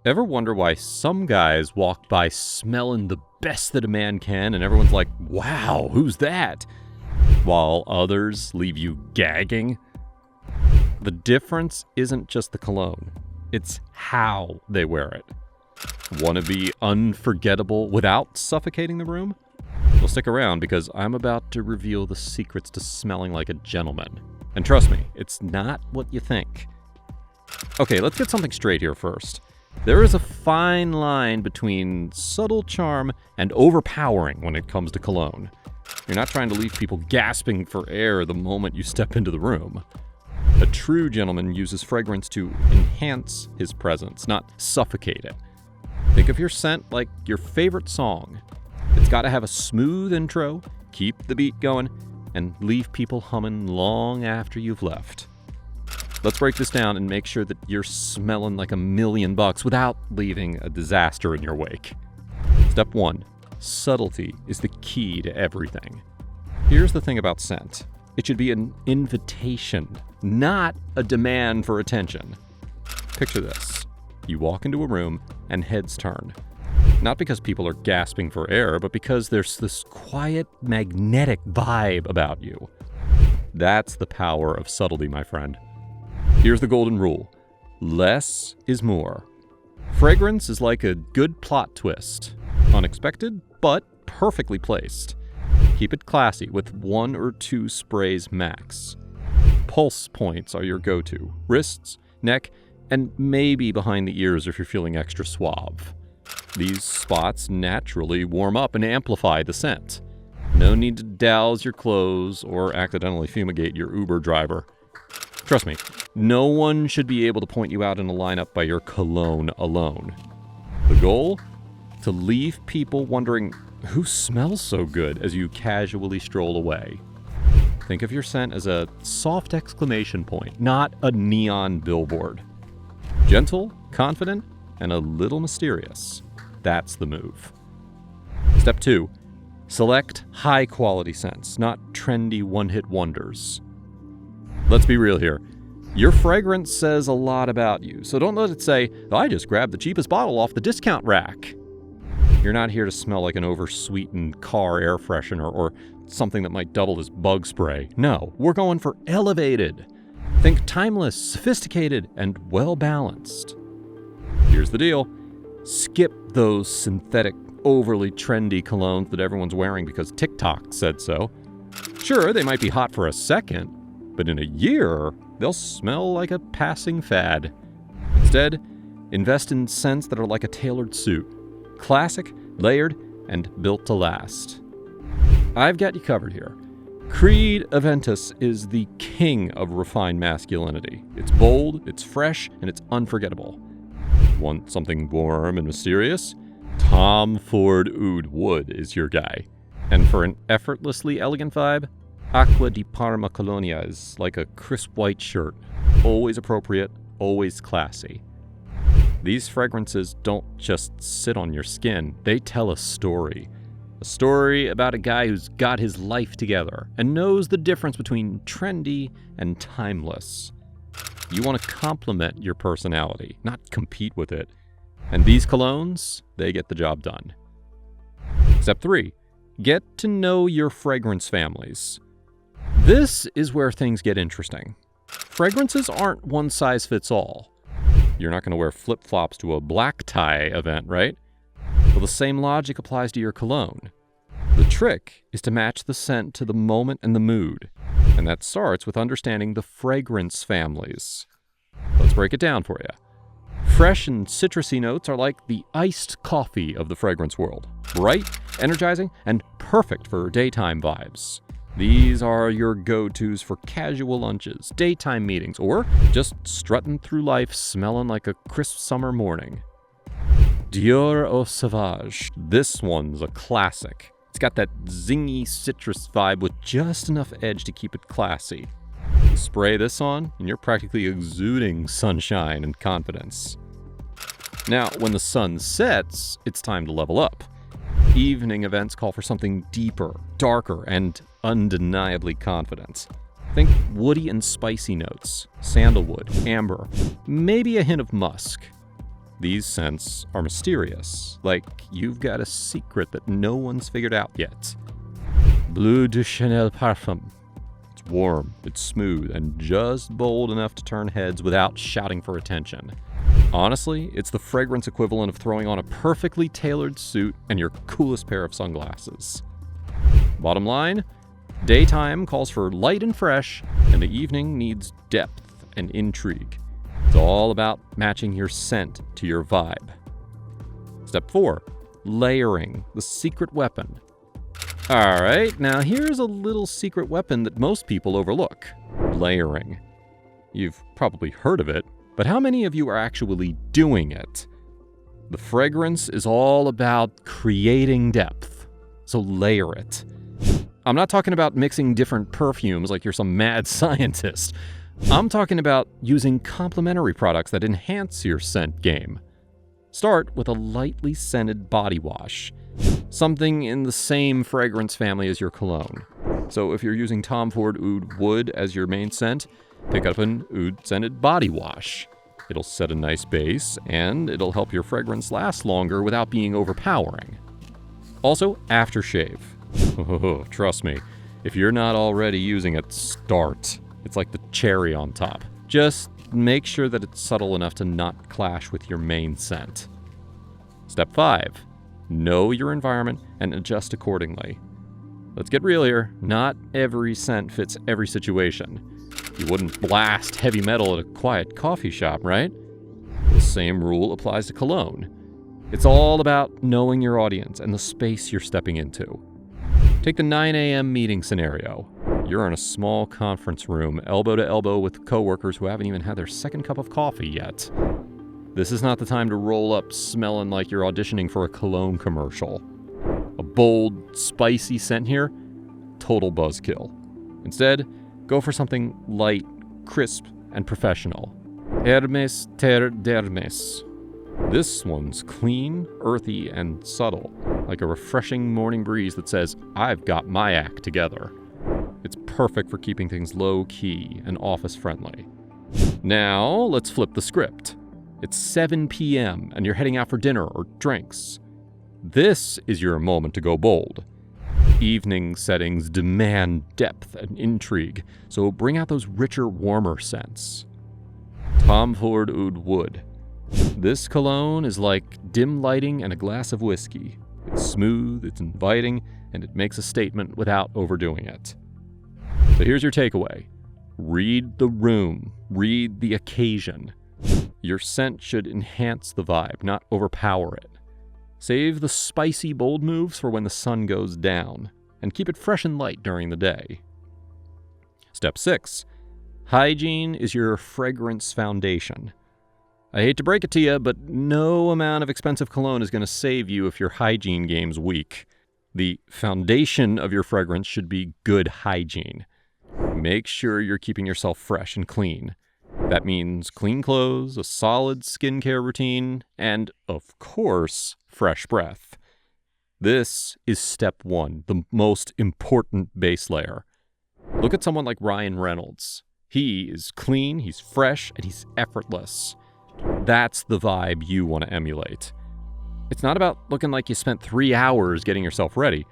Ever wonder why some guys walk by smelling the best that a man can and everyone's like, wow, who's that? While others leave you gagging? The difference isn't just the cologne, it's how they wear it. Want to be unforgettable without suffocating the room? Well, stick around because I'm about to reveal the secrets to smelling like a gentleman. And trust me, it's not what you think. Okay, let's get something straight here first. There is a fine line between subtle charm and overpowering when it comes to cologne. You're not trying to leave people gasping for air the moment you step into the room. A true gentleman uses fragrance to enhance his presence, not suffocate it. Think of your scent like your favorite song. It's got to have a smooth intro, keep the beat going, and leave people humming long after you've left. Let's break this down and make sure that you're smelling like $1,000,000 without leaving a disaster in your wake. Step 1. Subtlety is the key to everything. Here's the thing about scent. It should be an invitation, not a demand for attention. Picture this. You walk into a room and heads turn. Not because people are gasping for air, but because there's this quiet, magnetic vibe about you. That's the power of subtlety, my friend. Here's the golden rule. Less is more. Fragrance is like a good plot twist. Unexpected, but perfectly placed. Keep it classy with 1 or 2 sprays max. Pulse points are your go-to. Wrists, neck, and maybe behind the ears if you're feeling extra suave. These spots naturally warm up and amplify the scent. No need to douse your clothes or accidentally fumigate your Uber driver. Trust me, no one should be able to point you out in a lineup by your cologne alone. The goal? To leave people wondering, who smells so good as you casually stroll away? Think of your scent as a soft exclamation point, not a neon billboard. Gentle, confident, and a little mysterious. That's the move. Step 2. Select high-quality scents, not trendy one-hit wonders. Let's be real here. Your fragrance says a lot about you, so don't let it say, I just grabbed the cheapest bottle off the discount rack. You're not here to smell like an over-sweetened car air freshener or something that might double as bug spray. No, we're going for elevated. Think timeless, sophisticated, and well-balanced. Here's the deal. Skip those synthetic, overly trendy colognes that everyone's wearing because TikTok said so. Sure, they might be hot for a second, but in a year, they'll smell like a passing fad. Instead, invest in scents that are like a tailored suit. Classic, layered, and built to last. I've got you covered here. Creed Aventus is the king of refined masculinity. It's bold, it's fresh, and it's unforgettable. Want something warm and mysterious? Tom Ford Oud Wood is your guy. And for an effortlessly elegant vibe, Acqua di Parma Colonia is like a crisp white shirt. Always appropriate, always classy. These fragrances don't just sit on your skin, they tell a story. A story about a guy who's got his life together and knows the difference between trendy and timeless. You want to complement your personality, not compete with it. And these colognes, they get the job done. Step 3. Get to know your fragrance families. This is where things get interesting. Fragrances aren't one size fits all. You're not going to wear flip-flops to a black tie event, right? Well, the same logic applies to your cologne. The trick is to match the scent to the moment and the mood, and that starts with understanding the fragrance families. Let's break it down for you. Fresh and citrusy notes are like the iced coffee of the fragrance world. Bright, energizing, and perfect for daytime vibes. These are your go-tos for casual lunches, daytime meetings, or just strutting through life smelling like a crisp summer morning. Dior Eau Sauvage. This one's a classic. It's got that zingy citrus vibe with just enough edge to keep it classy. You spray this on, and you're practically exuding sunshine and confidence. Now, when the sun sets, it's time to level up. Evening events call for something deeper, darker, and undeniably confident. Think woody and spicy notes, sandalwood, amber, maybe a hint of musk. These scents are mysterious, like you've got a secret that no one's figured out yet. Bleu de Chanel Parfum. It's warm, it's smooth, and just bold enough to turn heads without shouting for attention. Honestly, it's the fragrance equivalent of throwing on a perfectly tailored suit and your coolest pair of sunglasses. Bottom line, daytime calls for light and fresh, and the evening needs depth and intrigue. It's all about matching your scent to your vibe. Step 4, layering, the secret weapon. Alright, now here's a little secret weapon that most people overlook. Layering. You've probably heard of it, but how many of you are actually doing it? The fragrance is all about creating depth, so layer it. I'm not talking about mixing different perfumes like you're some mad scientist. I'm talking about using complementary products that enhance your scent game. Start with a lightly scented body wash, something in the same fragrance family as your cologne. So if you're using Tom Ford Oud Wood as your main scent, pick up an Oud scented body wash. It'll set a nice base, and it'll help your fragrance last longer without being overpowering. Also, aftershave. Oh, trust me, if you're not already using it, start. It's like the cherry on top. Just make sure that it's subtle enough to not clash with your main scent. Step 5. Know your environment and adjust accordingly. Let's get real here. Not every scent fits every situation. You wouldn't blast heavy metal at a quiet coffee shop, right? The same rule applies to cologne. It's all about knowing your audience and the space you're stepping into. Take the 9 a.m. meeting scenario. You're in a small conference room, elbow to elbow with coworkers who haven't even had their second cup of coffee yet. This is not the time to roll up smelling like you're auditioning for a cologne commercial. A bold, spicy scent here? Total buzzkill. Instead, go for something light, crisp, and professional. Hermes Terre d'Hermes. This one's clean, earthy, and subtle, like a refreshing morning breeze that says, I've got my act together. It's perfect for keeping things low-key and office-friendly. Now, let's flip the script. It's 7 p.m. and you're heading out for dinner or drinks. This is your moment to go bold. Evening settings demand depth and intrigue, so bring out those richer, warmer scents. Tom Ford Oud Wood. This cologne is like dim lighting and a glass of whiskey. It's smooth, it's inviting, and it makes a statement without overdoing it. So here's your takeaway. Read the room. Read the occasion. Your scent should enhance the vibe, not overpower it. Save the spicy, bold moves for when the sun goes down, and keep it fresh and light during the day. Step 6. Hygiene is your fragrance foundation. I hate to break it to you, but no amount of expensive cologne is going to save you if your hygiene game's weak. The foundation of your fragrance should be good hygiene. Make sure you're keeping yourself fresh and clean. That means clean clothes, a solid skincare routine, and, of course, fresh breath. This is step 1, the most important base layer. Look at someone like Ryan Reynolds. He is clean, he's fresh, and he's effortless. That's the vibe you want to emulate. It's not about looking like you spent 3 hours getting yourself ready.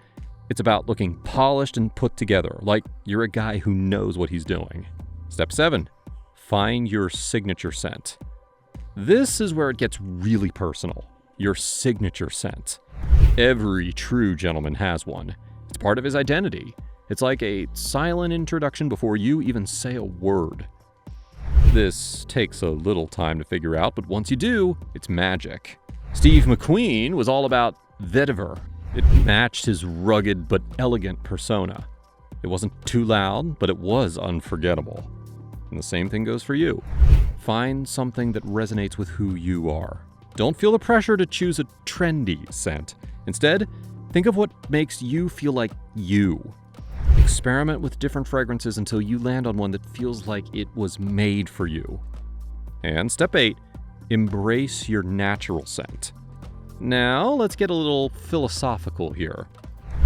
It's about looking polished and put together, like you're a guy who knows what he's doing. Step 7. Find your signature scent. This is where it gets really personal. Your signature scent. Every true gentleman has one. It's part of his identity. It's like a silent introduction before you even say a word. This takes a little time to figure out, but once you do, it's magic. Steve McQueen was all about vetiver. It matched his rugged but elegant persona. It wasn't too loud, but it was unforgettable. And the same thing goes for you. Find something that resonates with who you are. Don't feel the pressure to choose a trendy scent. Instead, think of what makes you feel like you. Experiment with different fragrances until you land on one that feels like it was made for you. And step 8, embrace your natural scent. Now, let's get a little philosophical here.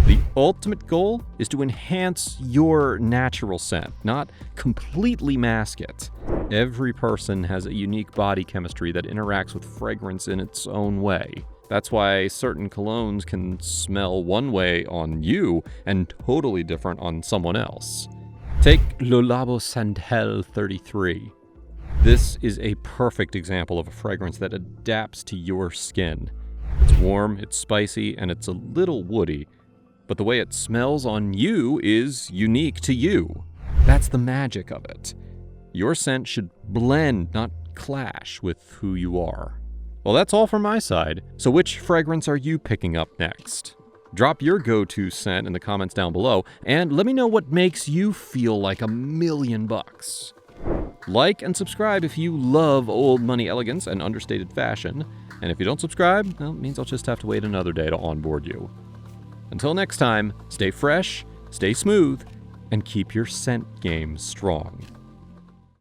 The ultimate goal is to enhance your natural scent, not completely mask it. Every person has a unique body chemistry that interacts with fragrance in its own way. That's why certain colognes can smell one way on you and totally different on someone else. Take Le Labo Santel 33. This is a perfect example of a fragrance that adapts to your skin. It's warm, it's spicy, and it's a little woody, but the way it smells on you is unique to you. That's the magic of it. Your scent should blend, not clash, with who you are. Well, that's all from my side. So which fragrance are you picking up next? Drop your go-to scent in the comments down below, and let me know what makes you feel like $1,000,000. Like and subscribe if you love old money elegance and understated fashion. And if you don't subscribe, well, it means I'll just have to wait another day to onboard you. Until next time, stay fresh, stay smooth, and keep your scent game strong.